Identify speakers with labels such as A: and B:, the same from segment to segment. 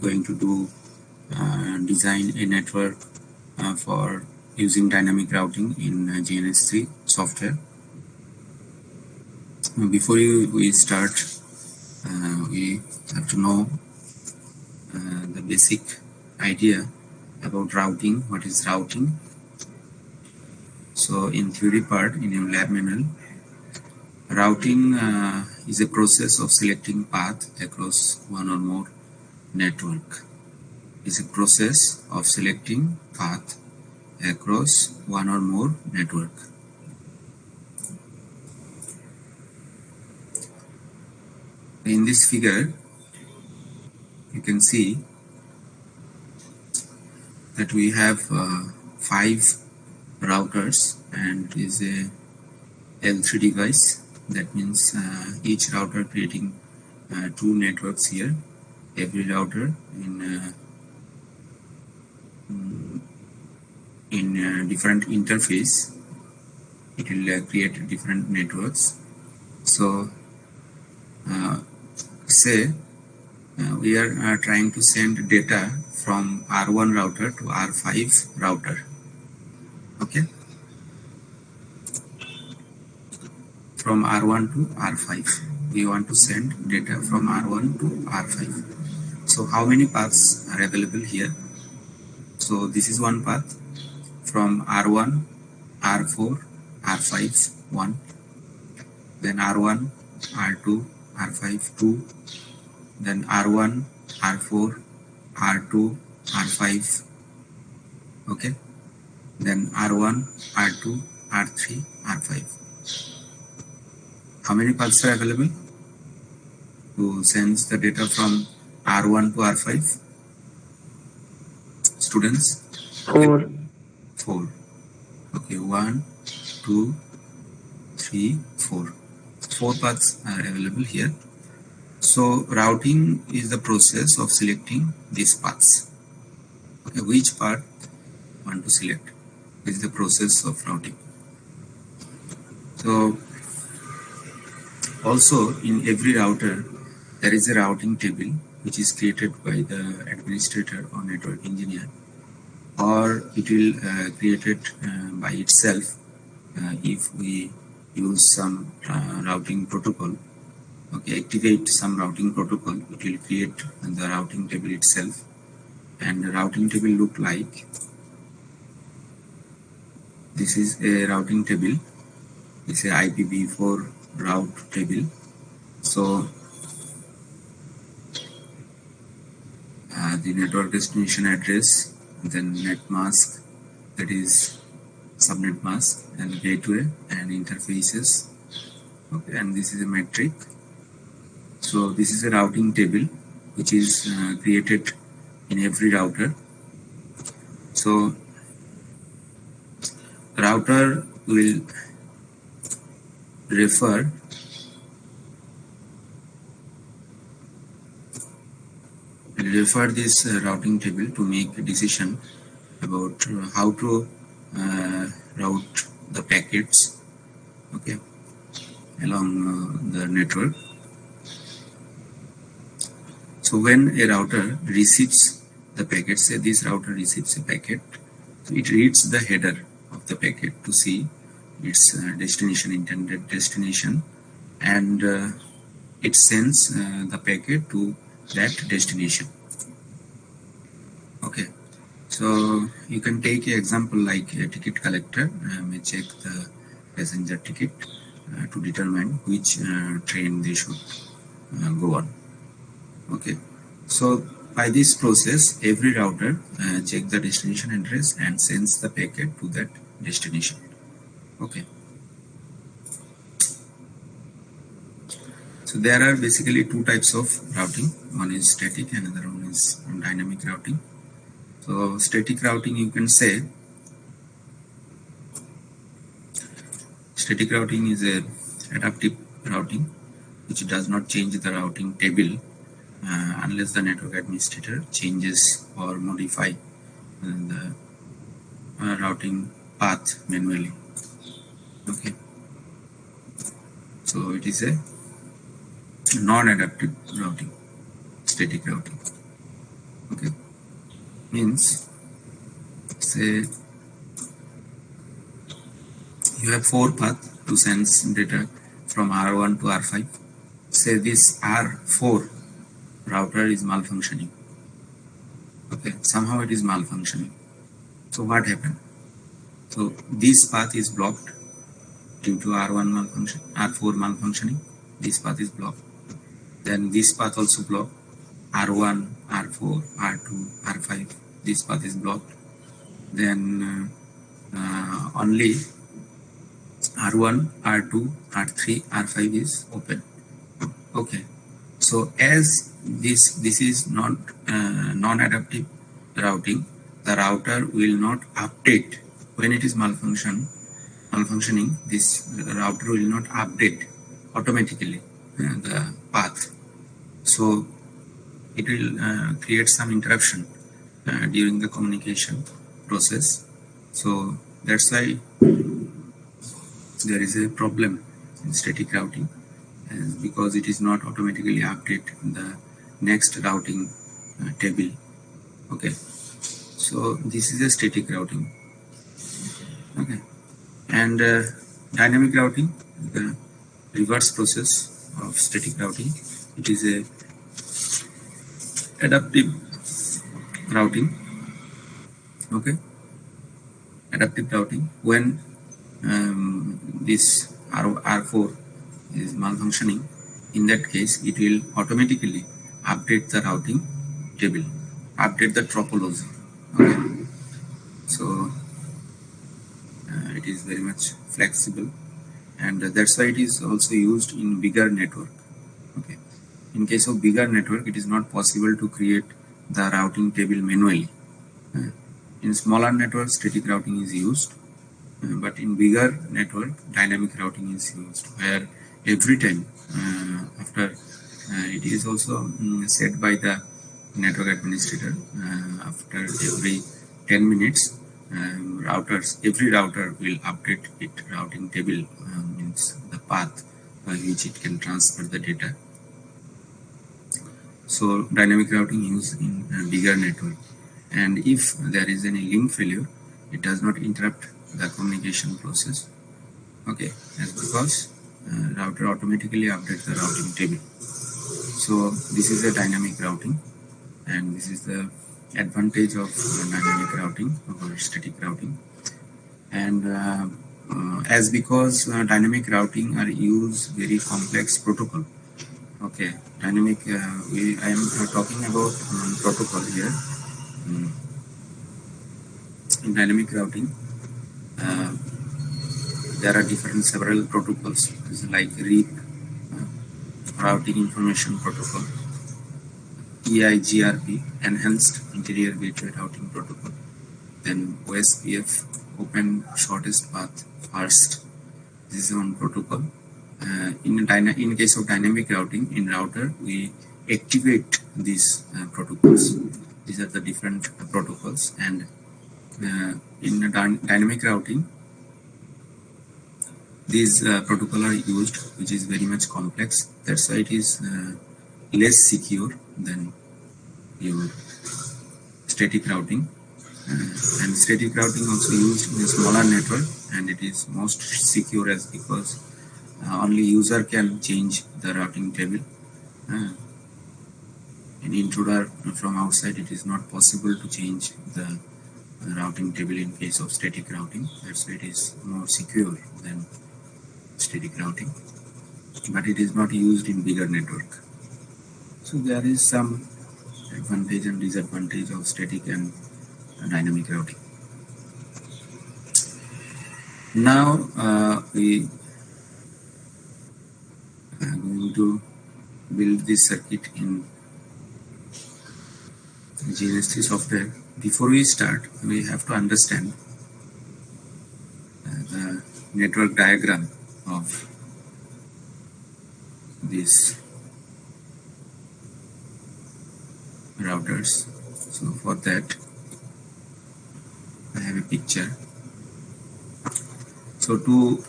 A: going to do design a network for using dynamic routing in GNS3 software. Before we start, we have to know the basic idea about routing. What is routing? So in theory part, in your lab manual, routing is a process of selecting path across one or more network. Is a process of selecting path across one or more network. In this figure, you can see that we have 5 routers and it is a L3 device. That means each router creating 2 networks here. Every router in different interface, it will create different networks. So say we are trying to send data from R1 router to R5 router. Okay, from R1 to R5 we want to send data from R1 to R5. So how many paths are available here? So this is one path from R1, R4, R5 1, then R1, R2, R5 2, then R1, R4, R2, R5, okay, then R1, R2, R3, R5. How many paths are available to send the data from R1 to R5? Students?
B: 4.
A: 4. Okay, 1, 2, 3, 4. 4 paths are available here. So routing is the process of selecting these paths. Okay, which path want to select is the process of routing. So also in every router there is a routing table which is created by the administrator or network engineer, or it will create it by itself if we use some routing protocol. Okay, activate some routing protocol, it will create the routing table itself, and the routing table look like this. Is a routing table. It's a IPv4 route table. So the network destination address, then net mask, that is subnet mask, and gateway and interfaces. Okay, and this is a metric. So this is a routing table which is created in every router. So router will refer this routing table to make a decision about how to route the packets, okay, along the network. So when a router receives the packet, say this router receives a packet, so it reads the header of the packet to see its destination, intended destination, and it sends the packet to that destination. Okay, so you can take an example like a ticket collector may check the passenger ticket to determine which train they should go on. Okay, so by this process every router checks the destination address and sends the packet to that destination. Okay, so there are basically 2 types of routing. One is static and another one is dynamic routing. So static routing, you can say static routing is a adaptive routing which does not change the routing table unless the network administrator changes or modify the routing path manually. Okay, so it is a non-adaptive routing, static routing. means, say you have 4 paths to send data from R1 to R5. Say this R4 router is malfunctioning. Okay, somehow it is malfunctioning. So what happened? So this path is blocked due to R1 malfunction, R4 malfunctioning. This path is blocked. Then this path also blocked. R1, R4, R2, R5. This path is blocked. Then only R1, R2, R3, R5 is open. Okay. So as this is not non-adaptive routing, the router will not update when it is malfunctioning. This router will not update automatically the path. So it will create some interruption during the communication process. So that's why there is a problem in static routing, because it is not automatically update the next routing table. Okay, so this is a static routing. Okay, and dynamic routing, the reverse process of static routing. It is a adaptive routing. Okay, adaptive routing, when this R4 is malfunctioning, in that case it will automatically update the routing table, update the topology. Okay, so it is very much flexible, and that's why it is also used in bigger network. Okay, in case of bigger network, it is not possible to create the routing table manually. In smaller networks, static routing is used, but in bigger network, dynamic routing is used, where every time after it is also set by the network administrator, after every 10 minutes, every router will update its routing table, means the path by which it can transfer the data. So dynamic routing used in bigger network, and if there is any link failure, it does not interrupt the communication process. Okay, that's because router automatically updates the routing table. So this is a dynamic routing, and this is the advantage of dynamic routing over static routing. And as because dynamic routing are use very complex protocol. Okay, dynamic I am talking about protocol here. In dynamic routing, there are several protocols, like RIP, routing information protocol, EIGRP, enhanced interior gateway routing protocol, then OSPF, open shortest path first. This is one protocol. In case of dynamic routing, in router we activate these protocols. These are the different protocols, and in dynamic routing, these protocols are used, which is very much complex. That's why it is less secure than your static routing. And static routing also used in a smaller network, and it is most secure as because only user can change the routing table. An intruder from outside, it is not possible to change the routing table in case of static routing. That's why it is more secure than static routing, but it is not used in bigger network. So there is some advantage and disadvantage of static and dynamic routing. Now we are going to build this circuit in GNS3 software. Before we start, we have to understand the network diagram of these routers. So for that, I have a picture. So to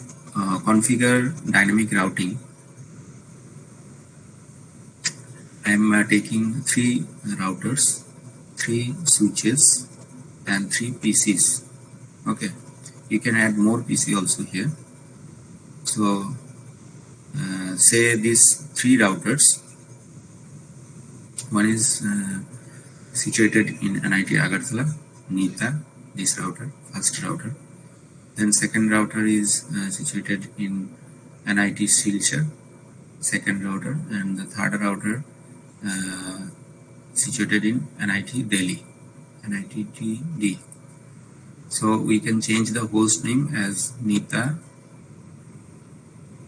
A: configure dynamic routing, I am taking three 3 switches and 3 PCs. Okay, you can add more PC also here. So say these 3 routers. One is situated in NIT Agartala, Nita, this router, first router. Then second router is situated in NIT Silchar, second router, and the third router situated in NIT Delhi, NITD. So we can change the host name as Nita,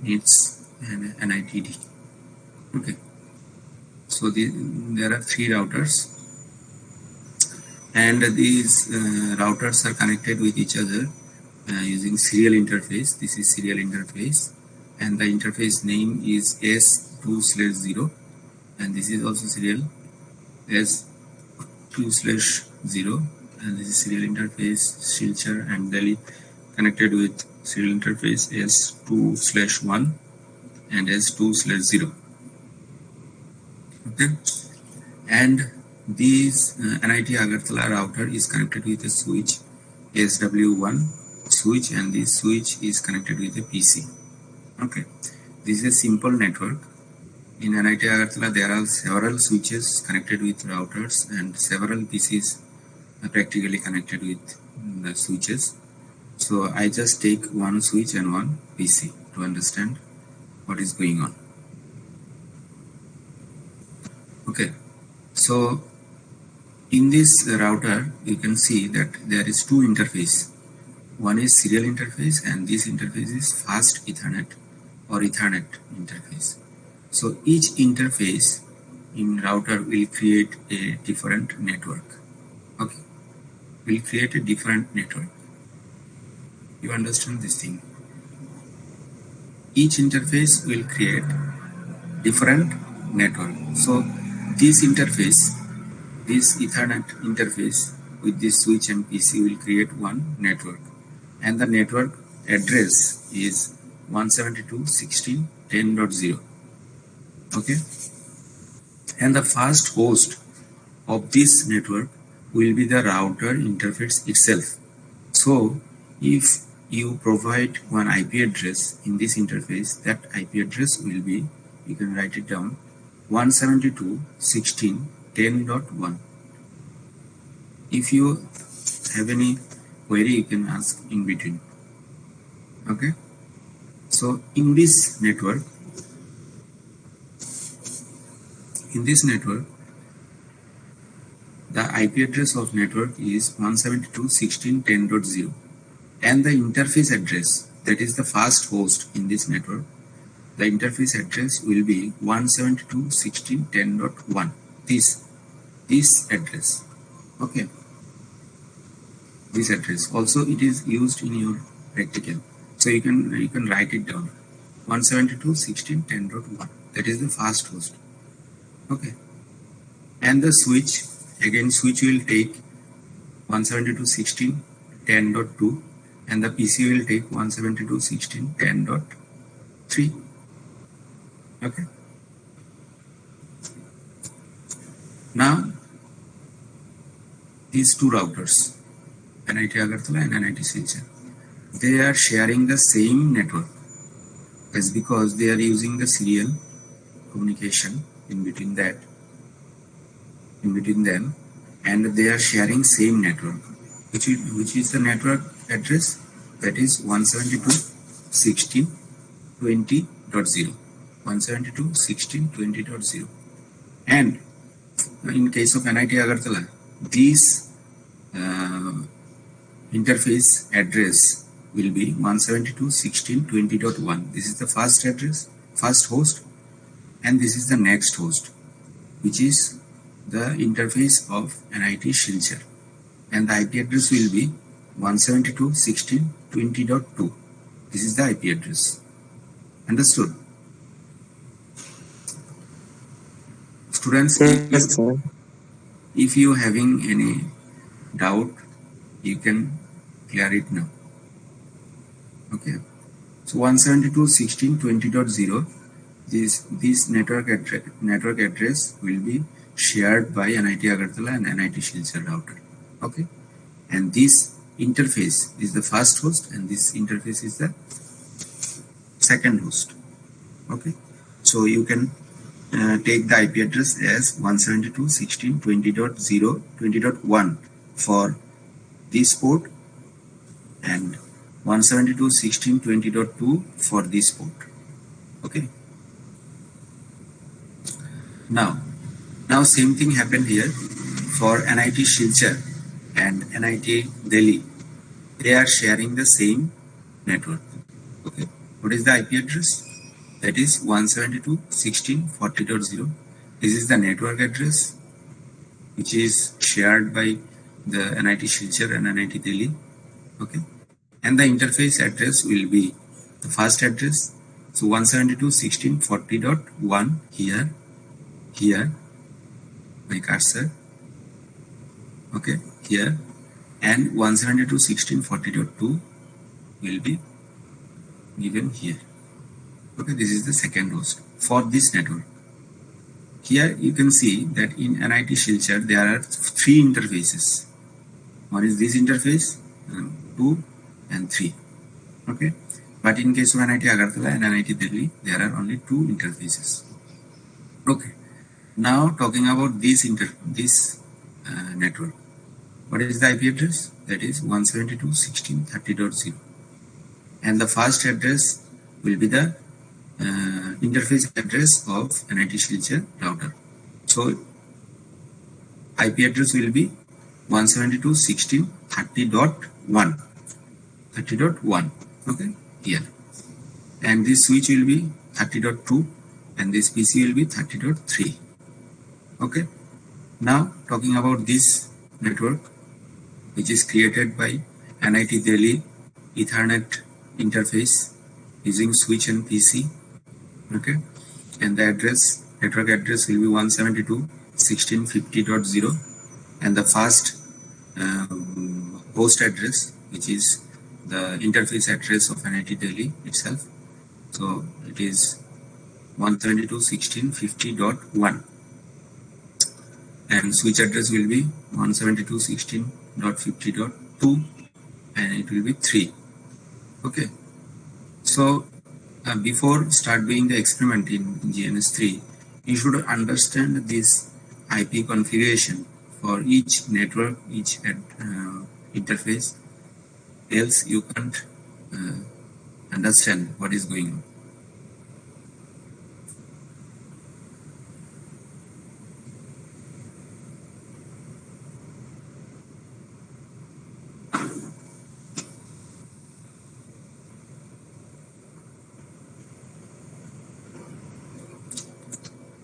A: NITS, and NITD. Okay. So there are 3 routers, and these routers are connected with each other using serial interface. This is serial interface, and the interface name is S2/0, and this is also serial S2/0, and this is serial interface Silchar and Delhi connected with serial interface S2/1 and S2/0. Okay, and this NIT Agartala router is connected with a switch SW1 switch, and this switch is connected with a PC. Okay, this is a simple network. In NIT Agartala there are several switches connected with routers and several PCs practically connected with the switches. So I just take one switch and one PC to understand what is going on. Okay, so in this router you can see that there is 2 interfaces. One is serial interface, and this interface is fast Ethernet or Ethernet interface. So each interface in router will create a different network. Okay, will create a different network. You understand this thing? Each interface will create different network. So this interface, this Ethernet interface with this switch and PC will create one network, and the network address is 172.16.10.0. okay, and the first host of this network will be the router interface itself. So if you provide one IP address in this interface, that IP address will be, you can write it down, 172.16.10.1. If you have any query, you can ask in between. Okay, so in this network, the IP address of network is 172.16.10.0, and the interface address, that is the first host in this network, the interface address will be 172.16.10.1. This address. Okay, this address also it is used in your practical, so you can write it down, 172.16.10.1. that is the first host. Okay, and the switch, again switch will take 172.16.10.2, and the PC will take 172.16.10.3. okay, now these 2 routers, NIT Agartala and NIT Silchar, they are sharing the same network. That's because they are using the serial communication in between them, and they are sharing same network, which is the network address, that is 172.16.20.0. 172.16.20.0. and in case of NIT Agartala, this interface address will be 172.16.20.1. This is the first address, first host, and this is the next host, which is the interface of NIT Silchar, and the IP address will be 172.16.20.2. This is the IP address. Understood? Students, if you having any doubt, you can clear it now. Okay, so 172.16.20.0, this network address will be shared by NIT Agartala and NIT Silchar router. Okay, and this interface is the first host and this interface is the second host. Okay, so you can take the IP address as 172.16.20.0 for this port and 172.16.20.2 for this port. Okay, now same thing happened here for NIT Silchar and NIT Delhi. They are sharing the same network. Okay, what is the IP address? That is 172.16.40.0. This is the network address which is shared by the NIT Silchar and NIT Delhi. Okay, and the interface address will be the first address. So 172.16.40.1 here my cursor. Okay, here, and 172.16.40.2 will be given here. Okay, this is the second host for this network. Here you can see that in NIT Silchar there are three interfaces. One is this interface, 2 and 3. Okay, but in case of NIT Agartala and NIT Delhi, there are only two interfaces. Okay, now talking about this network. What is the IP address? That is 172.16.30.0, and the first address will be the interface address of NIT Silchar router. So IP address will be 172.16.30.1. Okay, here, and this switch will be 30.2 and this PC will be 30.3. Okay, now talking about this network which is created by NIT Delhi Ethernet interface using switch and PC. Okay, and the network address will be 172.16.50.0 and the first host address which is the interface address of NIT Delhi itself. So it is 172.16.50.1 and switch address will be 172.16.50.2 and it will be 3. Okay, so before start doing the experiment in GNS3, you should understand this IP configuration for each network, each interface, else you can't understand what is going on.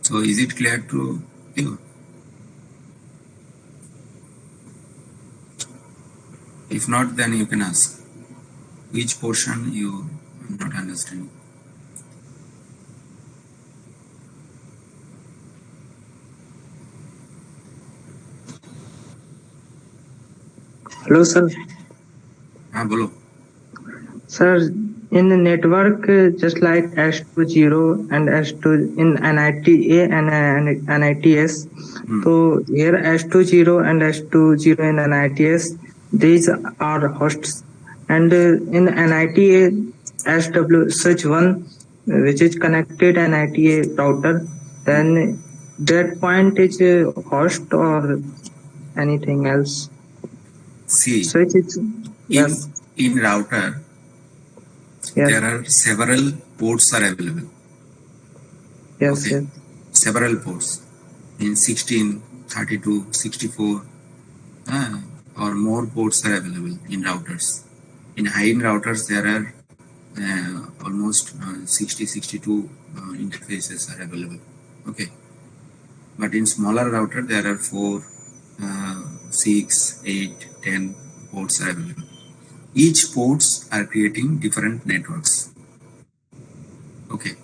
A: So is it clear to you? If not, then you can ask which portion you are not understanding.
B: Hello, sir.
A: Bolo.
B: Sir, in the network, just like S20 and S2 in NITA and NITS, so here S20 and S20 in NITS, these are hosts, and in NITA SW such one which is connected NITA router, then that point is a host or anything else.
A: See,
B: so it's, yes.
A: in router,
B: Yes.
A: there are several ports are available.
B: Yes,
A: okay.
B: Yes.
A: Several ports in 16, 32, 64 or more ports are available in routers. In high-end routers, there are almost 60, 62 interfaces are available. Okay, but in smaller router, there are 4, 6, 8, 10 ports are available. Each ports are creating different networks. Okay,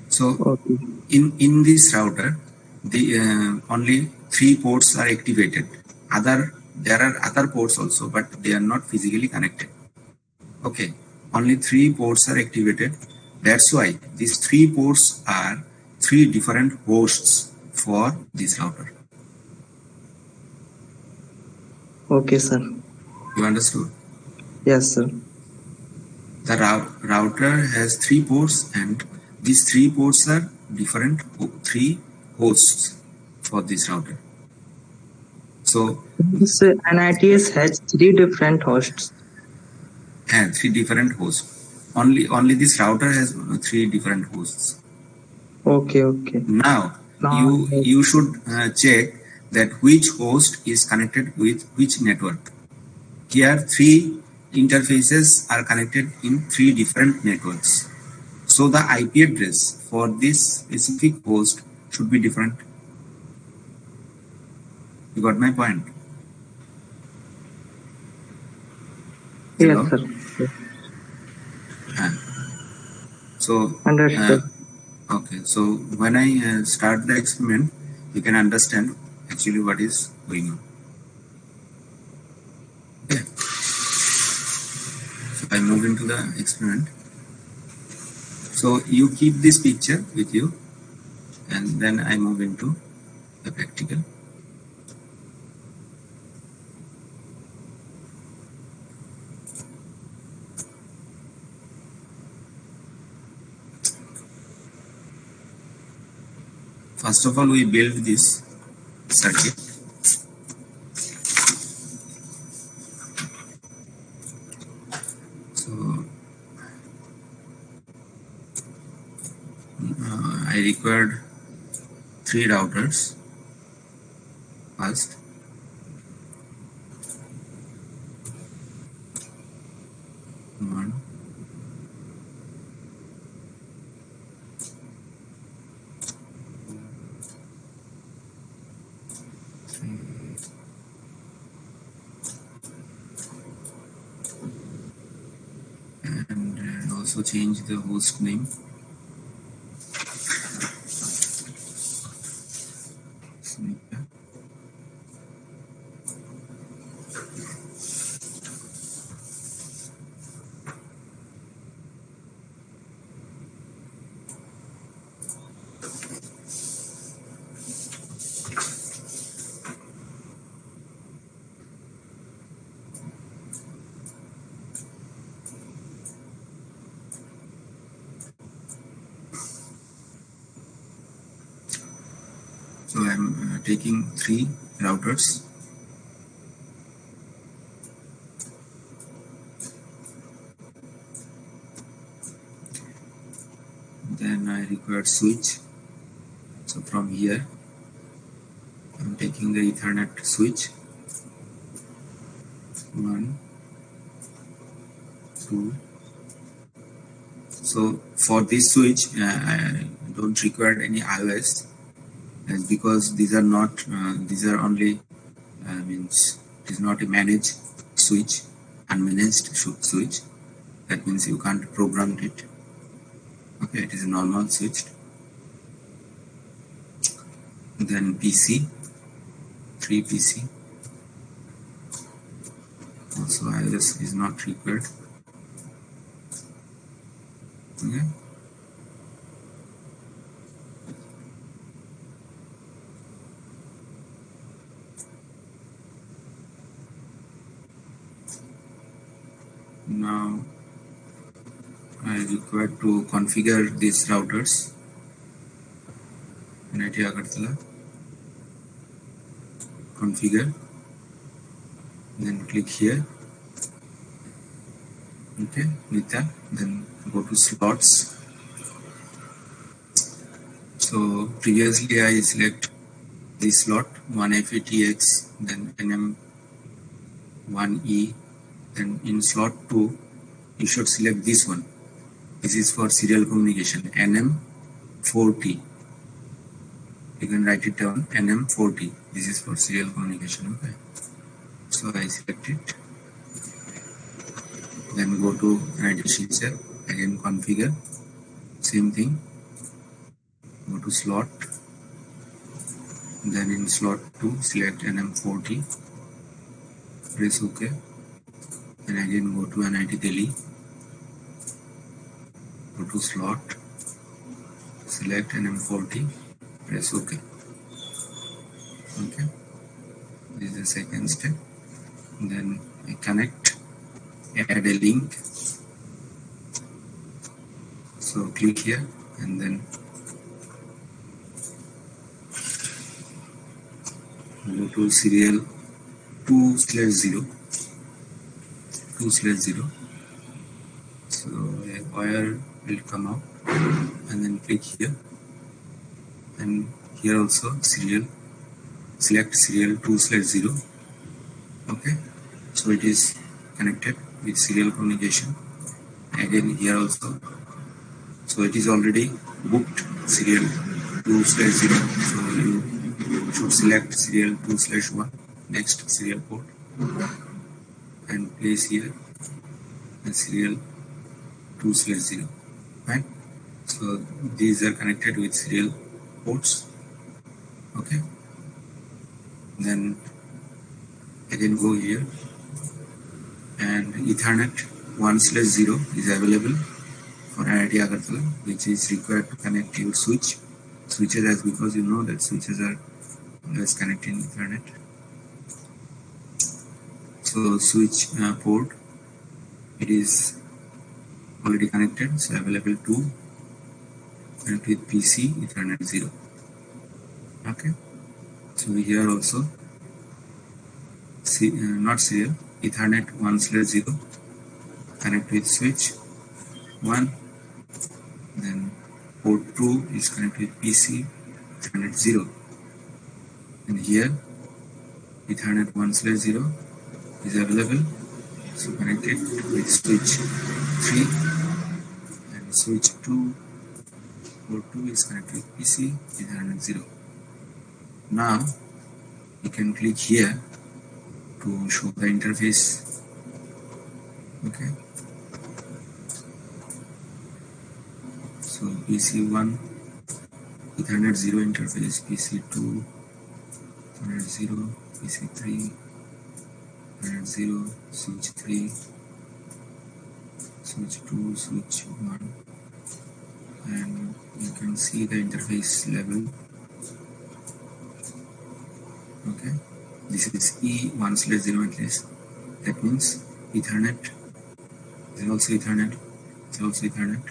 A: so in this router, the only 3 ports are activated. There are other ports also, but they are not physically connected. Okay, only 3 ports are activated. That's why these 3 ports are 3 different hosts for this router.
B: Okay, sir.
A: You understood?
B: Yes, sir.
A: The router has 3 ports, and these 3 ports are different 3 hosts for this router. So
B: This NITS has 3 different hosts.
A: 3 different hosts. Only this router has 3 different hosts.
B: Okay, okay.
A: Now
B: Now,
A: you should check that which host is connected with which network. Here 3 interfaces are connected in 3 different networks. So the IP address for this specific host should be different. You got my point?
B: yes,
A: Hello?
B: sir.
A: So
B: Understood.
A: okay, so when I start the experiment, you can understand actually what is going on. Okay, so I move into the experiment. So you keep this picture with you, and then I move into the practical. First of all, we build this circuit. So I required 3 routers first. One, three, and also change the host name. So I'm taking 3 routers. Then I require switch. So from here I'm taking the Ethernet switch. 1, 2. So for this switch I don't require any iOS, because these are not these are only means it is not a managed switch, unmanaged switch. That means you can't program it. Okay, it is a normal switch. Then PC, 3 PC. Also iOS is not required. Okay. Now I require to configure these routers. NIT Agartala, configure, then click here. Okay, Nita, then go to slots. So previously I select this slot 1FATX, then NM1E, then in slot 2 you should select this one. This is for serial communication, NM4T. You can write it down, NM4T. This is for serial communication. Okay. So I select it. Then go to NIT Share, again configure. Same thing. Go to slot. Then in slot 2 select NM4T. Press OK. Then again go to NIT Delhi. Go to slot. Select NM4T. Press OK. Okay. This is the second step. then I connect, add a link. So click here and then go to serial 2/0. So a wire will come out and then click here, and here also select serial 2/0. Okay, so it is connected with serial communication. Again here also, so it is already booked serial 2/0. So you should select serial 2/1, next serial port, and place here the serial 2/0. Right, so these are connected with serial ports. Okay, then again go here, and Ethernet 1/0 is available for IIT Agartala, which is required to connect your switches, as because you know that switches are always connected in Ethernet. So switch port, it is already connected, so available to connect with PC Ethernet 0. Okay, so here also not serial, Ethernet 1/0 connect with switch 1, then port 2 is connected with PC Ethernet 0, and here Ethernet 1/0 is available, so connected with switch 3, and switch 2 port 2 is connected with PC Ethernet 0. Now you can click here to show the interface. Okay, so PC1 Ethernet 0 interface, PC2 Ethernet 0, PC3 Ethernet 0, switch 3, switch 2, switch 1, and you can see the interface level. Okay, this is E1/0 at least. That means Ethernet is also Ethernet, is also Ethernet.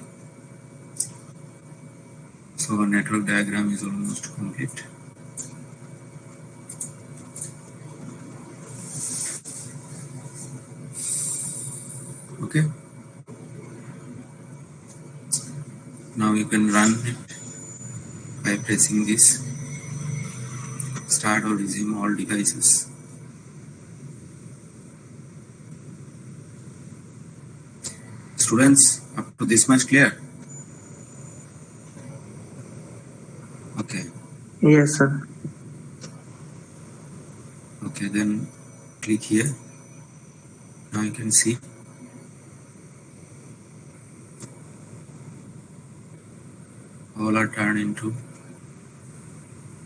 A: So our network diagram is almost complete. Okay, now you can run it by pressing this start or resume all devices. Students, up to this much clear? Okay.
B: Yes, sir.
A: Okay, then click here. Now you can see all are turned into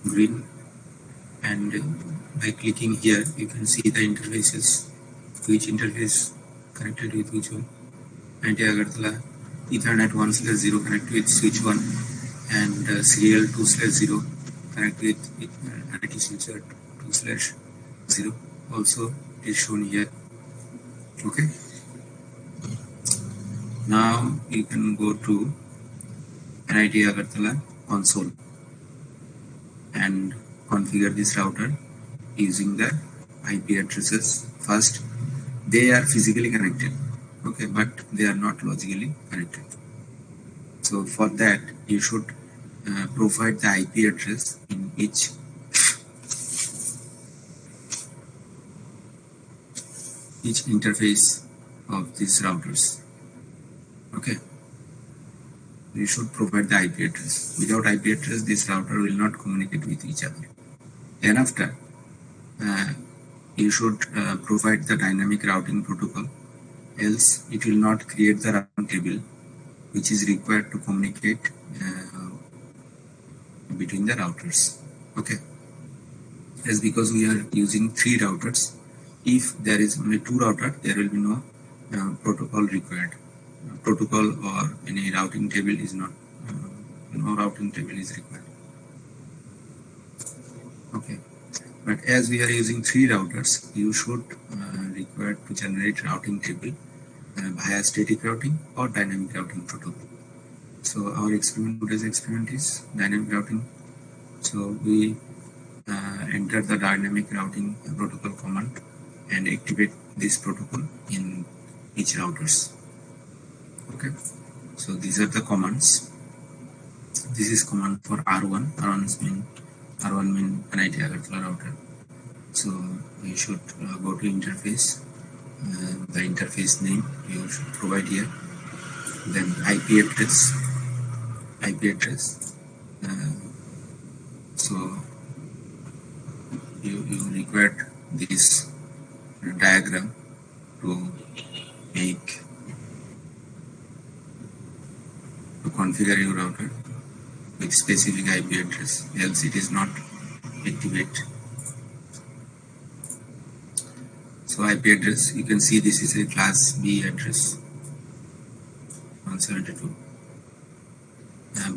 A: green, and by clicking here you can see the interfaces, which interface connected with which one. IIT Agartala Ethernet 1/0 connect with switch 1, and serial 2/0 connect with IIT switcher 2/0 also is shown here. Okay, now you can go to IIT Agartala console and configure this router using the IP addresses. First, they are physically connected, okay, but they are not logically connected. So for that you should provide the IP address in each interface of these routers. Okay, you should provide the IP address. Without IP address, this router will not communicate with each other. Then after, you should provide the dynamic routing protocol, else it will not create the routing table which is required to communicate between the routers. Okay, as because we are using 3 routers, if there is only 2 routers, there will be no protocol required. Protocol or any routing table is not, no routing table is required. Okay, but as we are using 3 routers, you should required to generate routing table via static routing or dynamic routing protocol. So our experiment, today's experiment is dynamic routing. So we enter the dynamic routing protocol command and activate this protocol in each routers. Okay, so these are the commands. This is command for R1. R1 mean NIT Agartala router. So you should go to interface. The interface name you should provide here. Then IP address. So you require this diagram to configure your router with specific IP address, else it is not activate. So IP address, you can see this is a class B address 172,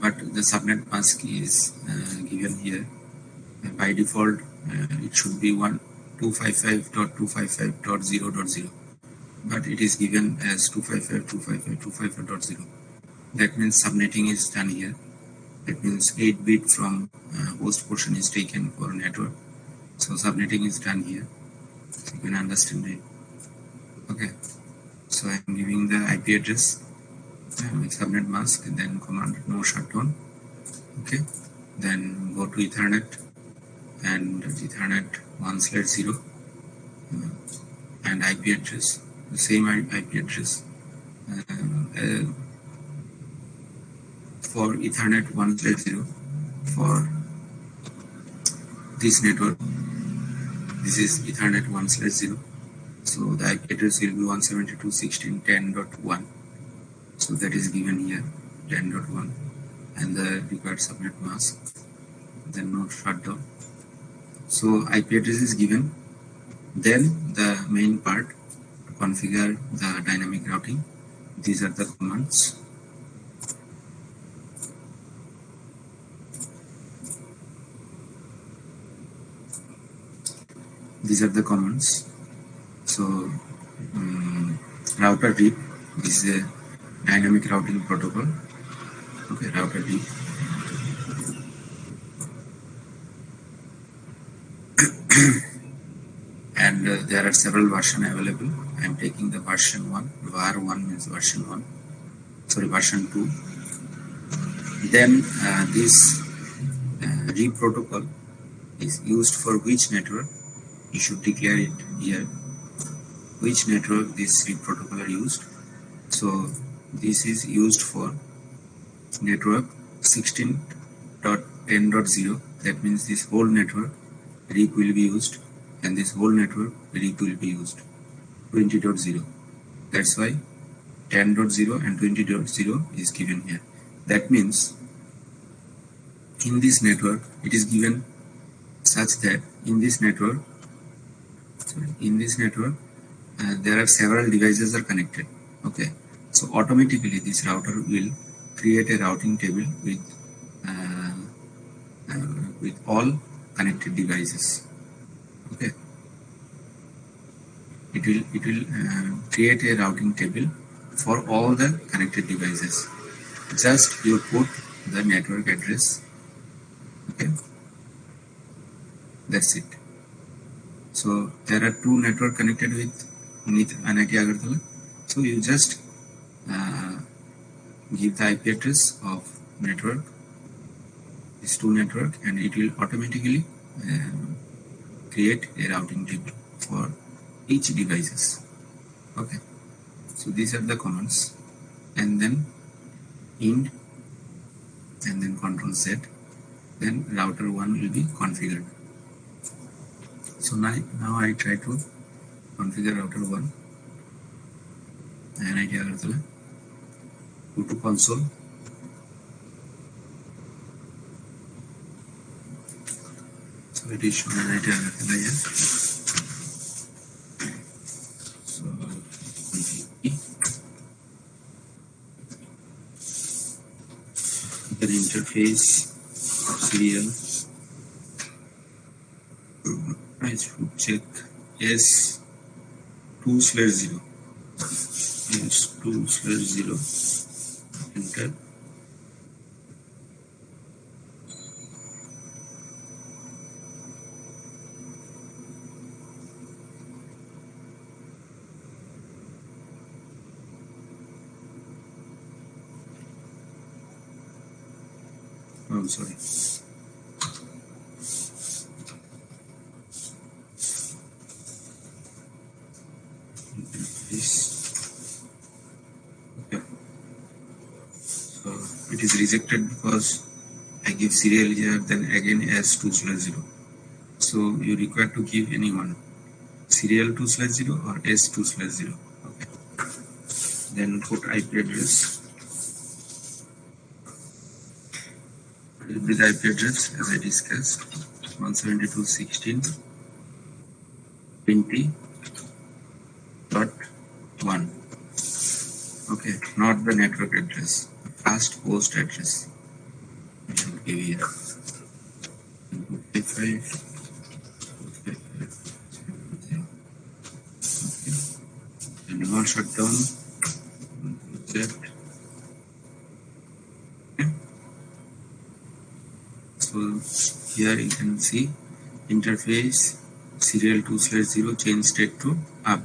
A: but the subnet mask is given here. By default it should be 255.255.0.0, but it is given as 255.255.255.0. That means subnetting is done here. That means 8 bit from host portion is taken for network. So subnetting is done here. So you can understand it. Okay. So I am giving the IP address with subnet mask, and then command no shutdown. Okay. Then go to Ethernet and Ethernet 1/0 and IP address, the same IP address. For Ethernet 1/0 for this network, this is Ethernet 1/0. So the IP address will be 172.16.10.1. So that is given here 10.1, and the required subnet mask. Then no shutdown. So IP address is given. Then the main part, configure the dynamic routing. These are the commands. These are the commands. So router deep, this is a dynamic routing protocol. Okay, router deep. And there are several versions available. I am taking the version 1. var1 means version 1. Sorry, version 2. Then this REAP protocol is used for which network? You should declare it here. Which network this REAP protocol are used? So this is used for network 16.10.0. That means this whole network REAP will be used, and this whole network REAP will be used. 20.0. That's why 10.0 and 20.0 is given here. That means in this network it is given such that in this network there are several devices are connected. Okay, so automatically this router will create a routing table with all connected devices. Okay, it will create a routing table for all the connected devices. Just you put the network address. Okay, that's it. So there are two network connected with NIT Agartala. So you just give the IP address of network, these two network, and it will automatically create a routing table for each devices. Okay, so these are the commands, and then ind, and then control Z, then router 1 will be configured. So now I try to configure router 1 and NIT Agartala. Go to console. So it is shown NIT Agartala here. So the interface serial. I should check yes 2/0 is 2/0. Enter. Oh, sorry. Okay. So it is rejected because I give serial here, then again S2/0. So you require to give any one, serial 2/0 or S2/0. Okay. Then put IP address. With IP address as I discussed, 172.16.20.1. Okay, not the network address, fast post address. We should give here. 255. Okay. And no shutdown. Check. Okay. So here you can see interface serial 2/0 change state to up.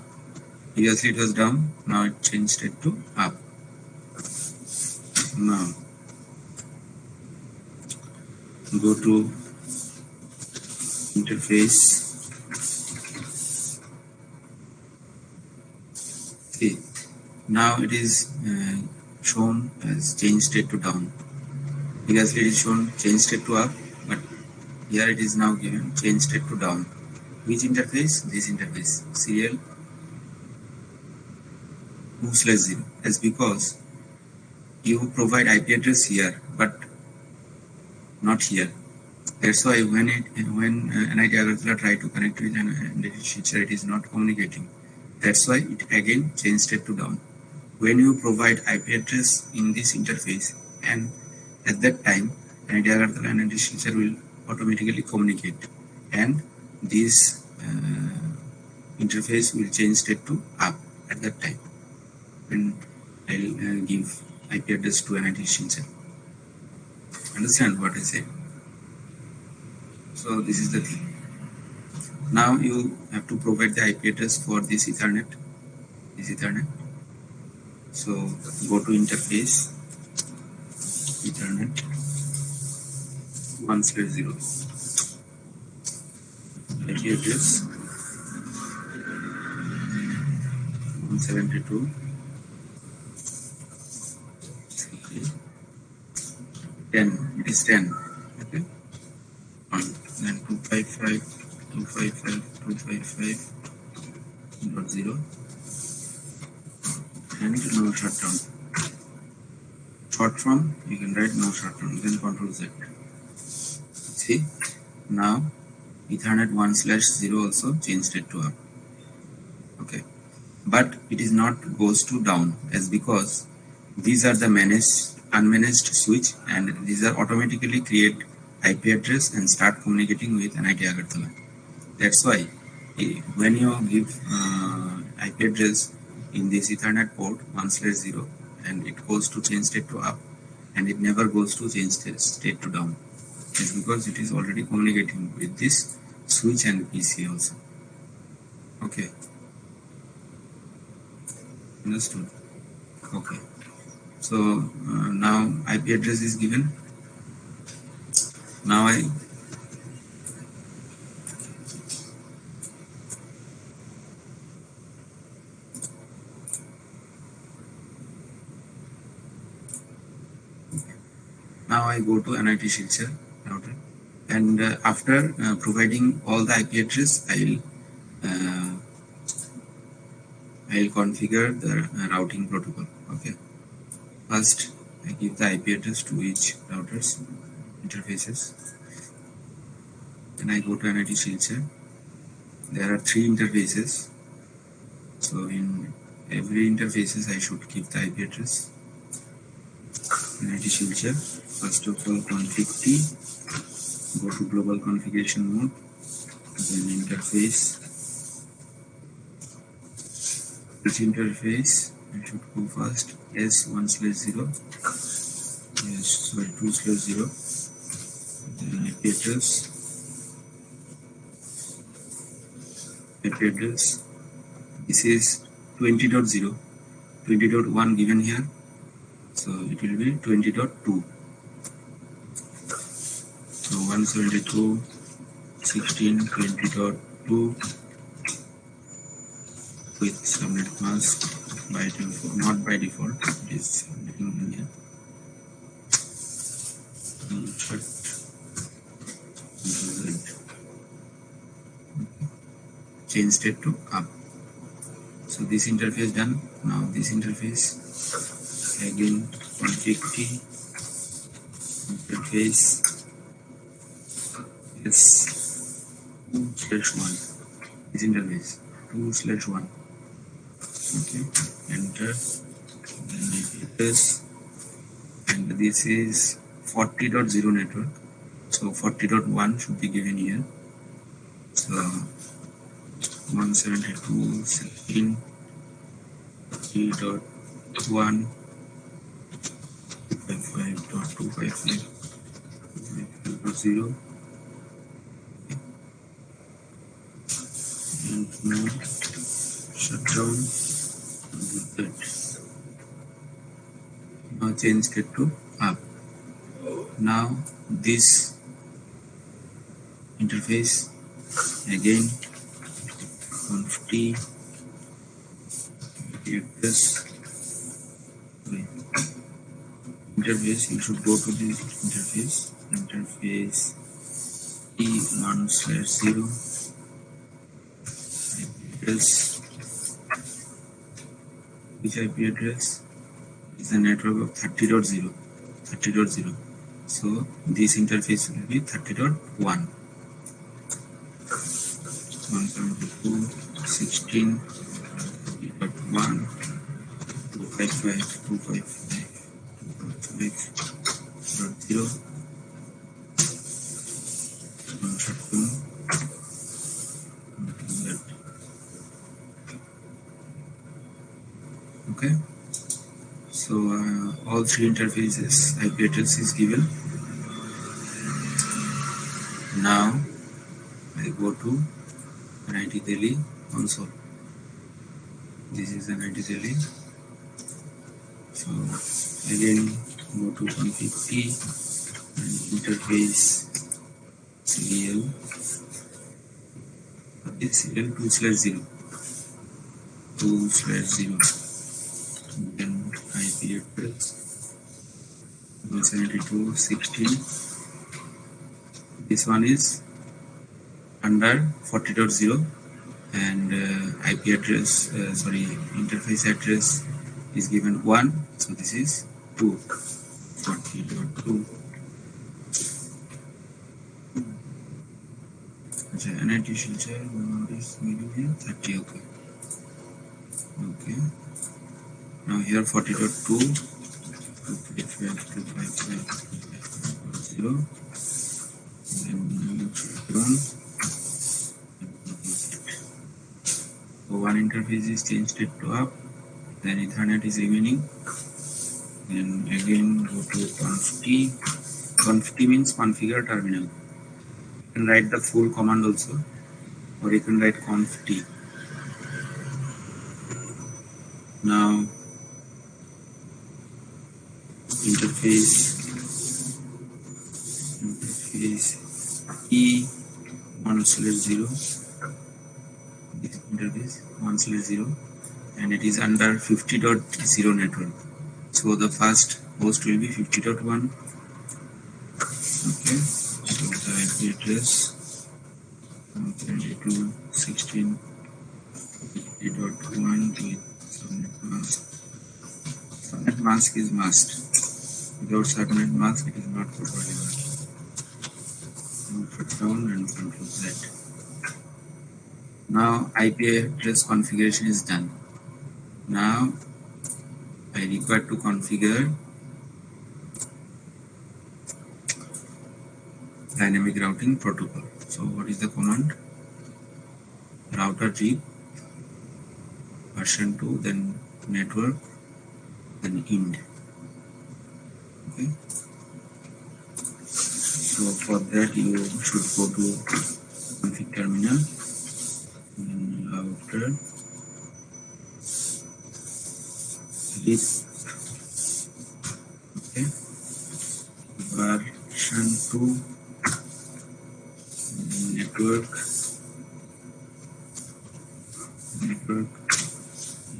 A: Previously it was down, now it changed state to up. Now go to interface. See, now it is shown as change state to down. Previously it is shown change state to up, but here it is now given change state to down. Which interface? This interface, serial 2/0. As because you provide IP address here, but not here. That's why when NIT Agartala try to connect with an entity switcher, it is not communicating. That's why it again changed state to down. When you provide IP address in this interface, and at that time NIT Agartala and entity switcher will automatically communicate, and this interface will change state to up at that time. And I'll give IP address to NIT switcher. Understand what I say? So this is the thing. Now you have to provide the IP address for this Ethernet. So go to interface, Ethernet 1/0. IP address 172.10. It is 10. Okay. Then 255.255.255.0 and no shutdown. Short form you can write no shutdown, then Ctrl Z. See, now Ethernet 1/0 also changed it to up. Okay, but it is not goes to down, as because these are the unmanaged switch, and these are automatically create IP address and start communicating with NIT Agartala. That's why when you give IP address in this Ethernet port 1/0, and it goes to change state to up, and it never goes to change state to down. It's because it is already communicating with this switch and PC also. Okay, understood? Okay, so now IP address is given. Now I go to NIT switcher router, and after providing all the IP address, I'll configure the routing protocol. Okay, first I give the IP address to each router's interfaces, and I go to NIT switcher. There are 3 interfaces, so in every interfaces I should give the IP address. NIT switcher, first of all config T, go to global configuration mode, then interface, This interface, I should go first. S1/0. Yes, sorry, 2/0. Then IP address. This is 20.0. 20.1 given here, so it will be 20.2. So 172.16.20.2 with subnet mask by default, not by default, it is in here. Change state to up. So this interface done. Now this interface again 150 interface is 2/1. This interface 2/1. Okay, enter. Then it is, and this is 40.0 network. So 40.1 should be given here. So 172.16.3.1 255.255.0 and now shut down that. Now change it to up. Now this interface again 150 address interface. You should go to the interface E1/0 address. Which IP address is the network of 30.0. So this interface will be 30.1. 172.16.1 255.255.0 Okay, so all three interfaces IP address is given. Now I go to NIT Delhi console. This is the NIT Delhi. So again go to 150 and interface serial. It's serial 2/0. Then IP address 172.16. This one is under 40.0 and IP address interface address is given 1, so this is 2. 40.2. NIT Shilchar is given here 30. Okay. Now here 40.2 255.255.0 then run. So one interface is changed it to up, then Ethernet is remaining. Then again go to conft. Conft means configure terminal. You can write the full command also, or you can write conft. Now interface E1/0. This interface 1/0 and it is under 50.0 network. So the first host will be 50.1. Okay, so the IP address 172.16.3.1 with subnet mask. Subnet mask is must. Without subnet mask, it is not properly working. Shut down and control Z. Now IP address configuration is done. Now I require to configure dynamic routing protocol. So what is the command? Router zip version 2, then network, then ind. Okay, so for that you should go to config terminal, and router this, okay, version 2, network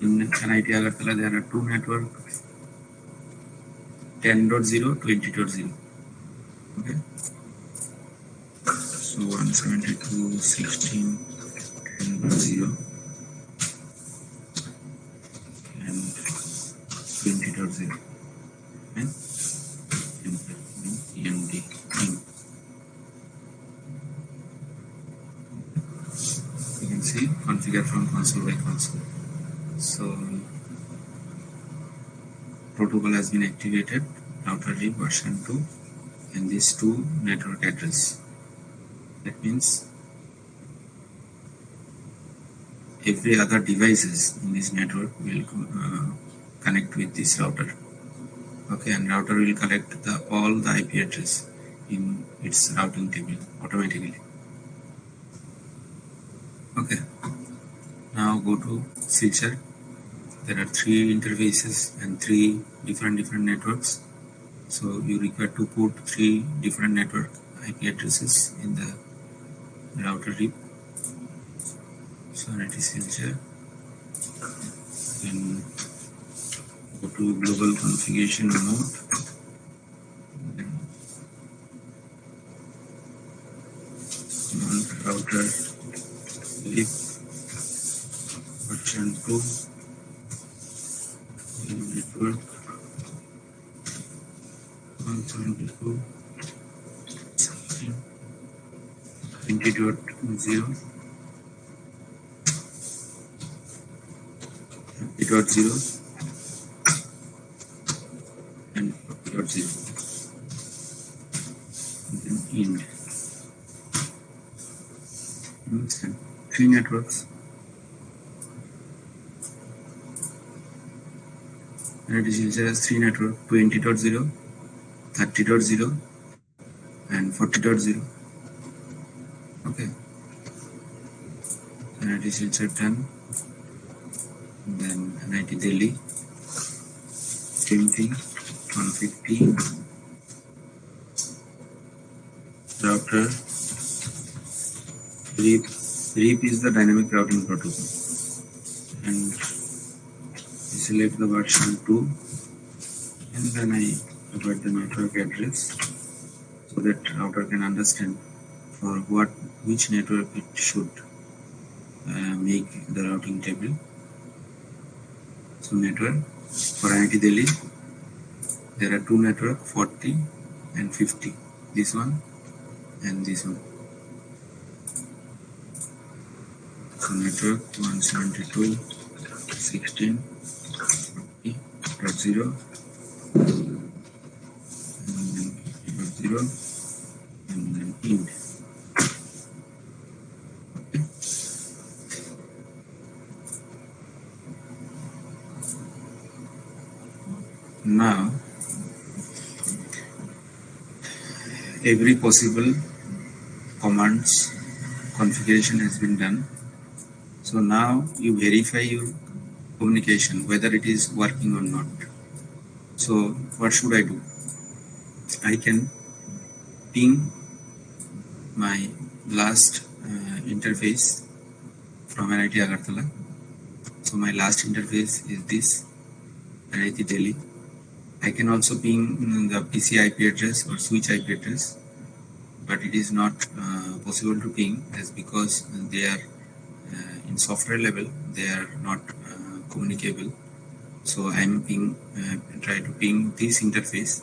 A: in NIT Agartala there are two networks, 10.0, 20.0. Okay, so 172.16.10.0 and 20.0 and EMD. You can see configure from console by console. So protocol has been activated, router read version 2 and these two network address. That means every other devices in this network will connect with this router. Okay, and router will collect all the IP address in its routing table automatically. Okay, now go to switcher. There are three interfaces and three different networks. So you require to put three different network IP addresses in the router RIP. So it is switcher. Then go to global configuration mode. Then router RIP version 2 network 172 20.0 20.0 and 40.0 then end. Understand? Three networks. And it is user has three network 20.0, 30.0 and 40.0. Okay, and it is insert done. Then NIT Delhi, same thing, 150 router RIP. RIP is the dynamic routing protocol, and select the version 2, and then I provide the network address so that router can understand for which network it should make the routing table. So network for NIT Delhi there are two network 40 and 50, this one and this one. So network 172.16.40.0 and then 0 and then end. Okay. Now every possible commands configuration has been done. So now you verify your communication whether it is working or not. So what should I do? I can ping my last interface from NIT Agartala. So my last interface is this NIT Delhi. I can also ping the PC IP address or switch IP address, but it is not possible to ping as because they are in software level they are not communicable. So I am try to ping this interface.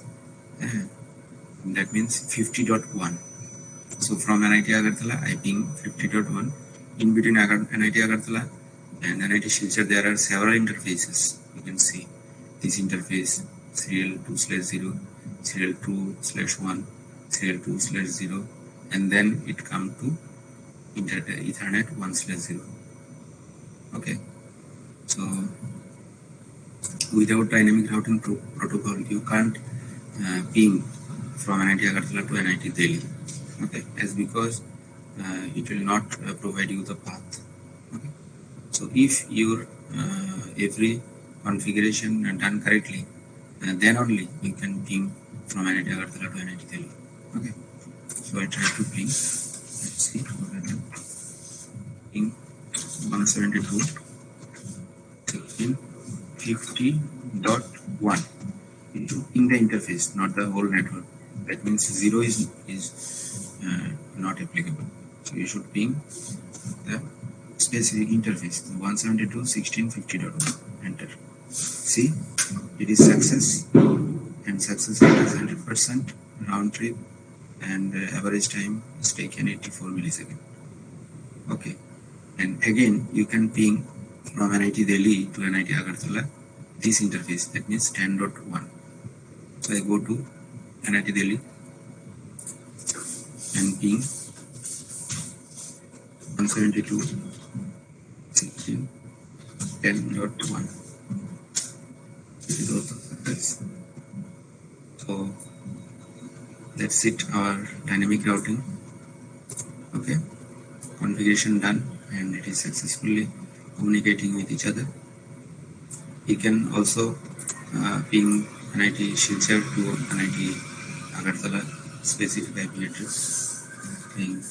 A: That means 50.1. So from NIT Agartala I ping 50.1. In between NIT Agartala and NIT Silchar there are several interfaces. You can see this interface serial 2/0, serial 2/1, serial 2/0, and then it come to Ethernet 1/0. Okay, so without dynamic routing protocol, you can't ping from NIT Agartala to NIT Delhi. Okay, as because it will not provide you the path. Okay, so if your every configuration done correctly, then only you can ping from NIT Agartala to NIT Delhi. Okay, so I try to ping. Let's see what I can ping 172.16.50.1. In the interface, not the whole network. That means 0 is not applicable. So you should ping the specific interface, 172.16.50.1. Enter. See, it is success, and success rate is 100% round trip, and average time is taken 84 milliseconds. Okay, and again you can ping from NIT Delhi to NIT Agartala this interface, that means 10.1. So I go to NIT Delhi and ping 172.16.10.1. This is also success. So that's it, our dynamic routing. Okay, configuration done, and it is successfully communicating with each other. You can also ping NIT Shilchar to NIT Agartala specific IP address. Ping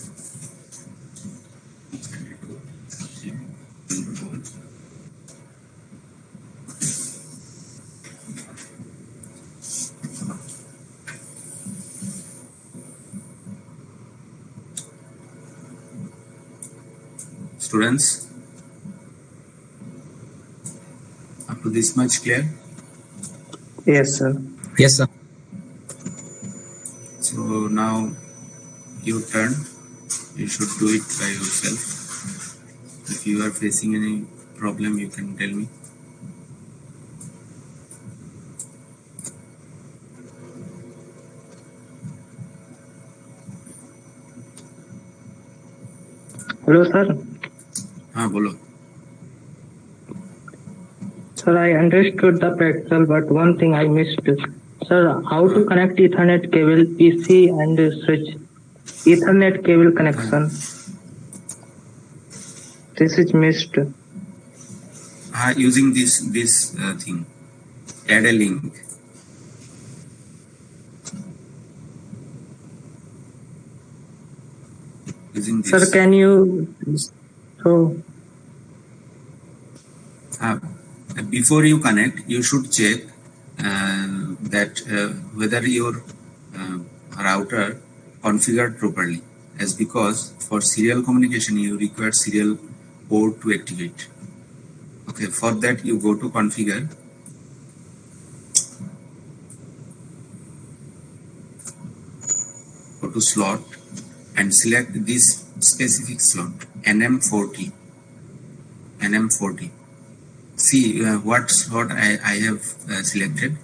A: students, up to this much clear?
B: Yes, sir.
C: Yes, sir.
A: So now your turn. You should do it by yourself. If you are facing any problem, you can tell me.
B: Hello, sir.
A: हाँ बोलो.
B: Sir, I understood the practical, but one thing I missed. Sir, how to connect Ethernet cable PC and switch Ethernet cable connection? This is missed.
A: Using this thing, add a link. Using this.
B: Sir, can you
A: before you connect, you should check that whether your router configured properly, as because for serial communication you require serial port to activate. Okay, for that you go to configure, go to slot and select this specific slot, NM40. See what slot I have selected.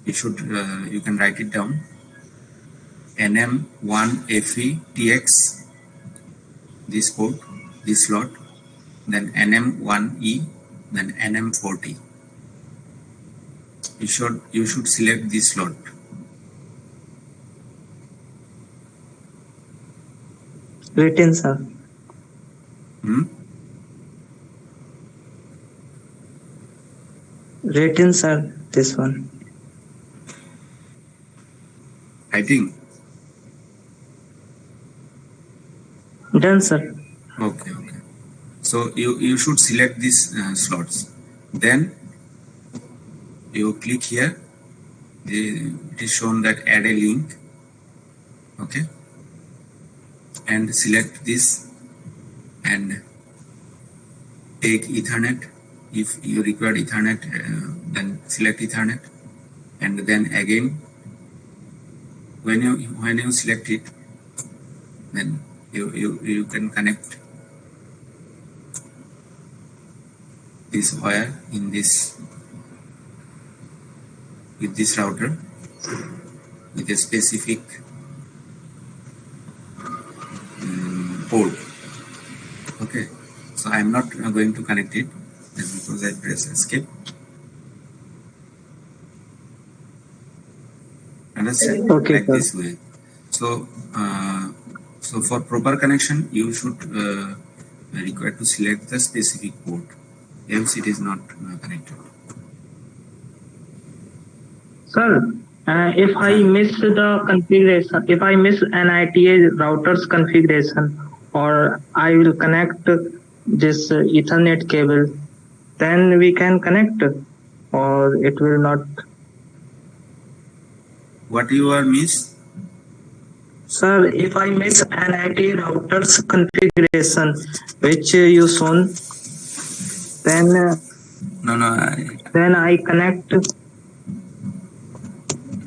A: You can write it down. NM1FE-TX, this port, this slot, then NM1E, then NM40. You should select this slot.
B: written, sir? Written, sir, this one.
A: I think.
B: Done, sir.
A: Okay. So you should select these slots. Then you click here. It is shown that add a link. Okay. And select this and take Ethernet. If you require Ethernet, then select Ethernet, and then again when you select it, then you can connect this wire in this with this router with a specific port. Okay, so I am not going to connect it because I press escape. Understand?
B: Okay,
A: Like
B: sir.
A: this way. So, so for proper connection, you should require to select the specific port, else it is not connected.
B: Sir, if I miss the configuration, if I miss an ITA router's configuration, or I will connect this Ethernet cable, then we can connect, or it will not.
A: What you are miss?
B: Sir, if I miss an ITA router's configuration, which you shown, then then I connect.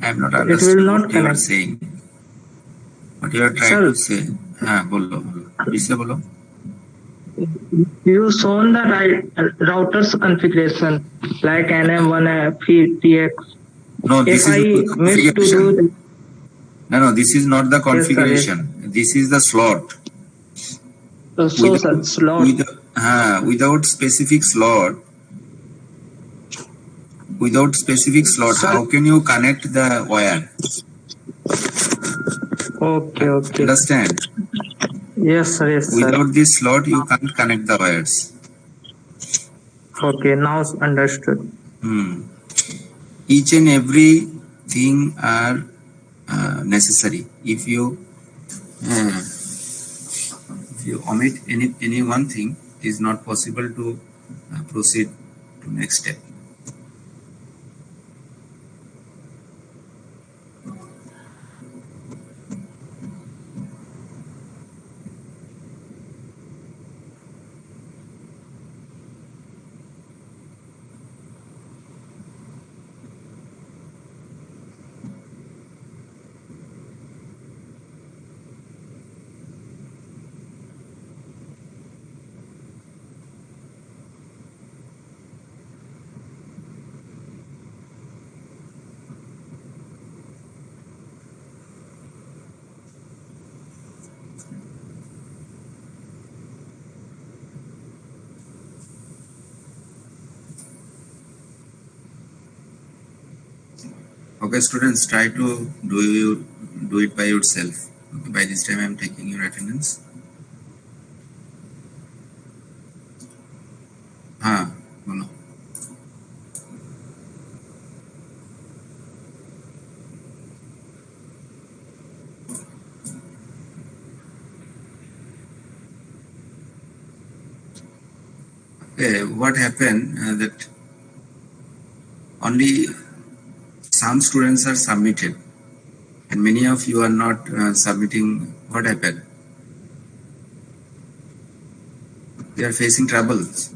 A: I have not
B: It will
A: understood
B: not
A: what you are
B: connect.
A: saying. What you are trying
B: Sir,
A: to say? हाँ बोलो बोलो फिर से बोलो.
B: you shown the router's configuration like NM1 FTX.
A: No,
B: If
A: this is
B: I
A: not the
B: miss to do,
A: configuration. No, this is not the
B: yes sir, yes.
A: configuration. This is the slot.
B: So sir, slot.
A: Without specific slot,
B: Sir,
A: how can you connect the wire?
B: okay, okay.
A: Understand?
B: Yes sir, yes sir.
A: Without this slot, you can't connect the wires.
B: Okay, now understood.
A: Each and every thing are necessary. If you omit any one thing, it is not possible to proceed to next step. Okay, students, try to do it by yourself. Okay, by this time I am taking your attendance. बोलो. Okay, what happened that only some students are submitted and many of you are not submitting. What happened? They are facing troubles.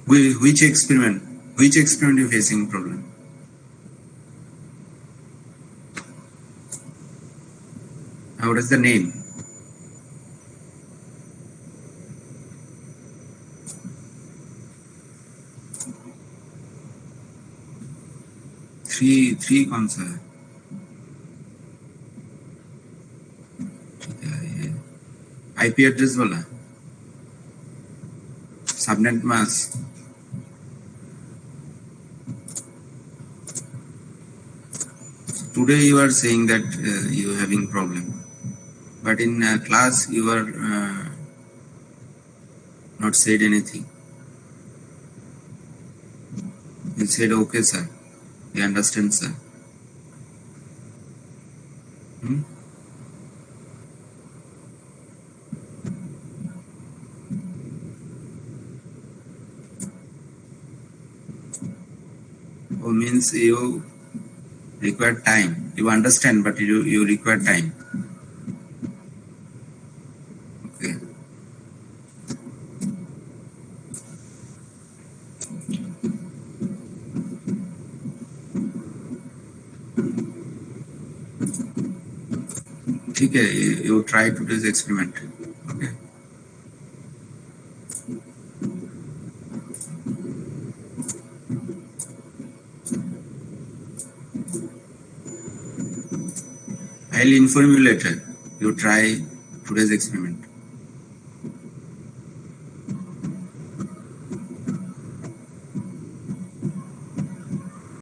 A: Which experiment you facing problem? What is the name? Three कौन सा है? IP address वाला subnet mask. Today you are saying that you are having problem, but in class you are not said anything. You said okay sir, I understand sir. Oh, means you require time. You understand, but you require time. Okay. ठीक है, you try today's experiment. Okay. I'll inform you later. You try today's experiment.